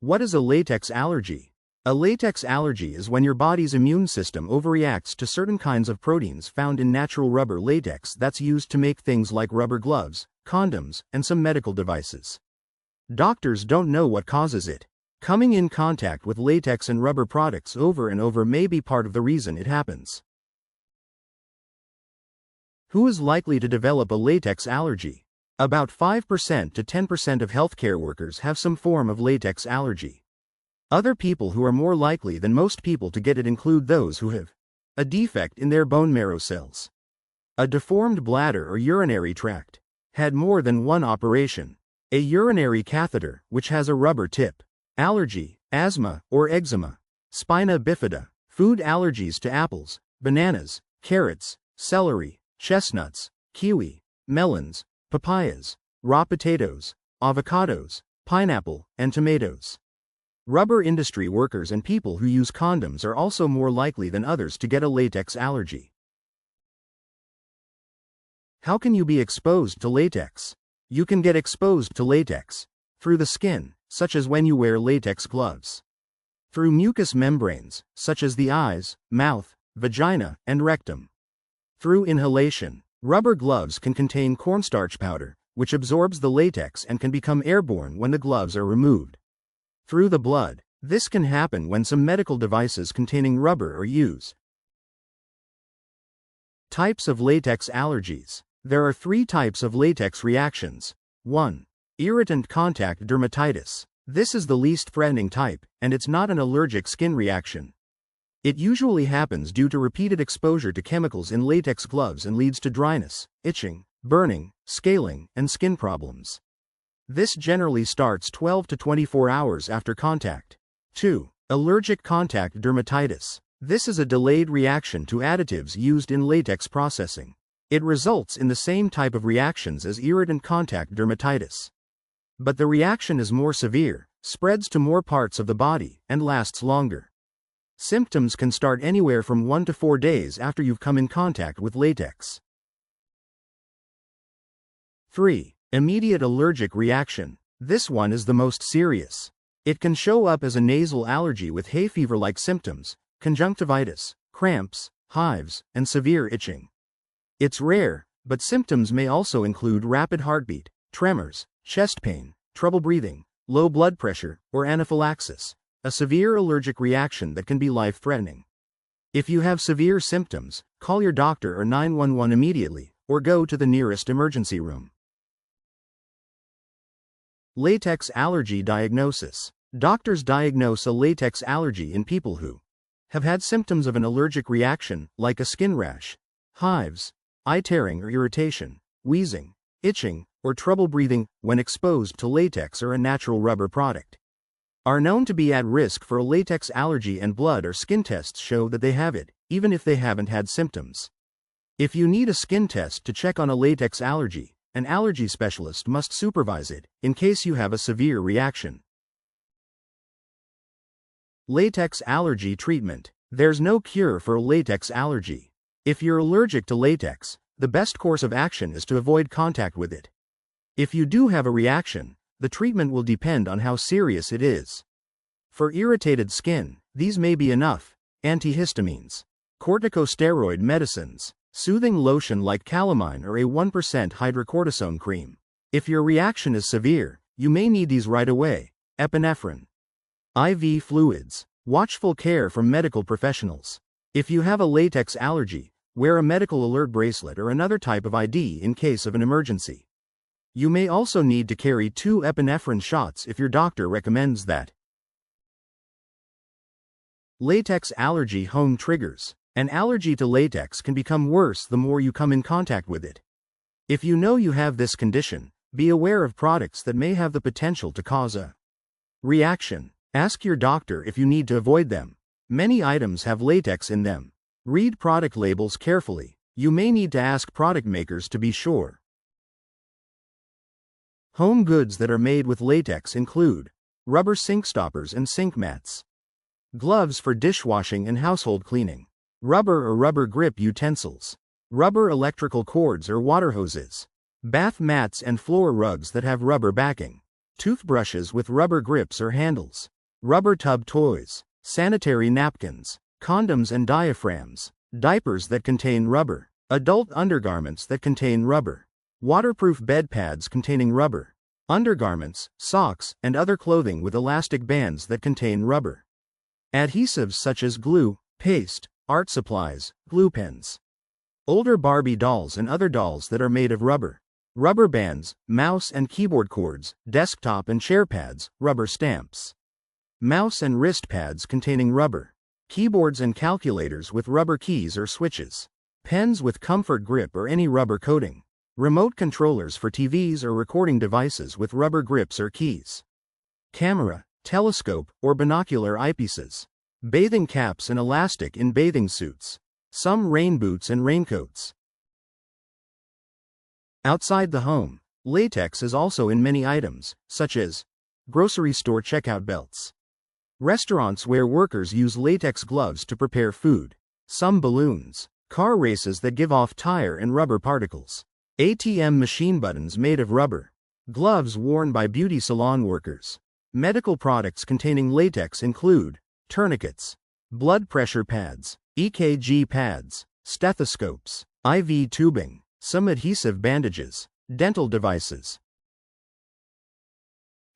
What is a latex allergy? A latex allergy is when your body's immune system overreacts to certain kinds of proteins found in natural rubber latex that's used to make things like rubber gloves, condoms, and some medical devices. Doctors don't know what causes it. Coming in contact with latex and rubber products over and over may be part of the reason it happens. Who is likely to develop a latex allergy? About 5% to 10% of healthcare workers have some form of latex allergy. Other people who are more likely than most people to get it include those who have a defect in their bone marrow cells, a deformed bladder or urinary tract, had more than one operation, a urinary catheter which has a rubber tip, allergy, asthma or eczema, spina bifida, food allergies to apples, bananas, carrots, celery, chestnuts, kiwi, melons, papayas, raw potatoes, avocados, pineapple, and tomatoes. Rubber industry workers and people who use condoms are also more likely than others to get a latex allergy. How can you be exposed to latex? You can get exposed to latex through the skin, such as when you wear latex gloves, through mucous membranes, such as the eyes, mouth, vagina, and rectum, through inhalation. Rubber gloves can contain cornstarch powder, which absorbs the latex and can become airborne when the gloves are removed. Through the blood. This can happen when some medical devices containing rubber are used. Types of latex allergies. There are 3 types of latex reactions. 1. Irritant contact dermatitis. This is the least threatening type, and it's not an allergic skin reaction. It usually happens due to repeated exposure to chemicals in latex gloves and leads to dryness, itching, burning, scaling, and skin problems. This generally starts 12 to 24 hours after contact. 2. Allergic contact dermatitis. This is a delayed reaction to additives used in latex processing. It results in the same type of reactions as irritant contact dermatitis. But the reaction is more severe, spreads to more parts of the body, and lasts longer. Symptoms can start anywhere from 1 to 4 days after you've come in contact with latex. 3. Immediate allergic reaction. This one is the most serious. It can show up as a nasal allergy with hay fever-like symptoms, conjunctivitis, cramps, hives, and severe itching. It's rare, but symptoms may also include rapid heartbeat, tremors, chest pain, trouble breathing, low blood pressure, or anaphylaxis, a severe allergic reaction that can be life-threatening. If you have severe symptoms, call your doctor or 911 immediately, or go to the nearest emergency room. Latex allergy diagnosis. Doctors diagnose a latex allergy in people who have had symptoms of an allergic reaction, like a skin rash, hives, eye tearing or irritation, wheezing, itching, or trouble breathing when exposed to latex or a natural rubber product. Are known to be at risk for a latex allergy, and blood or skin tests show that they have it, even if they haven't had symptoms. If you need a skin test to check on a latex allergy, an allergy specialist must supervise it, in case you have a severe reaction. Latex allergy treatment. There's no cure for a latex allergy. If you're allergic to latex, the best course of action is to avoid contact with it. If you do have a reaction, the treatment will depend on how serious it is. For irritated skin, these may be enough: antihistamines, corticosteroid medicines, soothing lotion like calamine, or a 1% hydrocortisone cream. If your reaction is severe, you may need these right away: epinephrine. IV fluids. Watchful care from medical professionals. If you have a latex allergy, wear a medical alert bracelet or another type of ID in case of an emergency. You may also need to carry 2 epinephrine shots if your doctor recommends that. Latex allergy home triggers. An allergy to latex can become worse the more you come in contact with it. If you know you have this condition, be aware of products that may have the potential to cause a reaction. Ask your doctor if you need to avoid them. Many items have latex in them. Read product labels carefully. You may need to ask product makers to be sure. Home goods that are made with latex include rubber sink stoppers and sink mats, gloves for dishwashing and household cleaning, rubber or rubber grip utensils, rubber electrical cords or water hoses, bath mats and floor rugs that have rubber backing, toothbrushes with rubber grips or handles, rubber tub toys, sanitary napkins, condoms and diaphragms, diapers that contain rubber, adult undergarments that contain rubber, waterproof bed pads containing rubber, undergarments, socks, and other clothing with elastic bands that contain rubber. Adhesives such as glue, paste, art supplies, glue pens. Older Barbie dolls and other dolls that are made of rubber. Rubber bands, mouse and keyboard cords, desktop and chair pads, rubber stamps. Mouse and wrist pads containing rubber. Keyboards and calculators with rubber keys or switches. Pens with comfort grip or any rubber coating. Remote controllers for TVs or recording devices with rubber grips or keys. Camera, telescope, or binocular eyepieces. Bathing caps and elastic in bathing suits. Some rain boots and raincoats. Outside the home, latex is also in many items, such as grocery store checkout belts. Restaurants where workers use latex gloves to prepare food. Some balloons. Car races that give off tire and rubber particles. ATM machine buttons made of rubber. Gloves worn by beauty salon workers. Medical products containing latex include tourniquets, blood pressure pads, EKG pads, stethoscopes, IV tubing, some adhesive bandages, dental devices.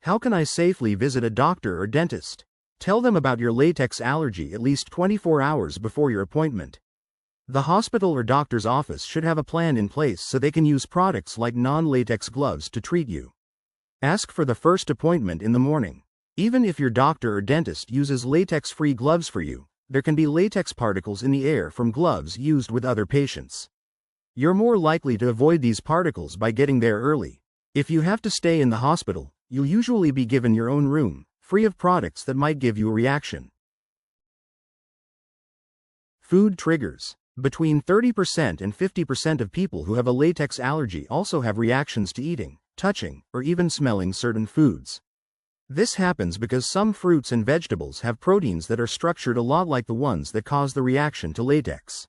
How can I safely visit a doctor or dentist? Tell them about your latex allergy at least 24 hours before your appointment. The hospital or doctor's office should have a plan in place so they can use products like non-latex gloves to treat you. Ask for the first appointment in the morning. Even if your doctor or dentist uses latex-free gloves for you, there can be latex particles in the air from gloves used with other patients. You're more likely to avoid these particles by getting there early. If you have to stay in the hospital, you'll usually be given your own room, free of products that might give you a reaction. Food triggers. Between 30% and 50% of people who have a latex allergy also have reactions to eating, touching, or even smelling certain foods. This happens because some fruits and vegetables have proteins that are structured a lot like the ones that cause the reaction to latex.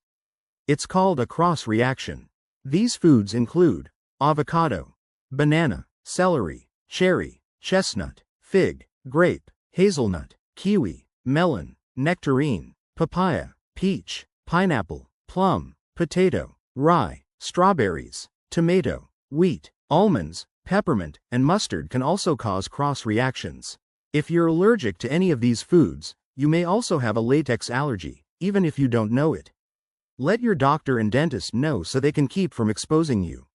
It's called a cross-reaction. These foods include avocado, banana, celery, cherry, chestnut, fig, grape, hazelnut, kiwi, melon, nectarine, papaya, peach, pineapple, plum, potato, rye, strawberries, tomato, wheat, almonds, peppermint, and mustard can also cause cross-reactions. If you're allergic to any of these foods, you may also have a latex allergy, even if you don't know it. Let your doctor and dentist know so they can keep from exposing you.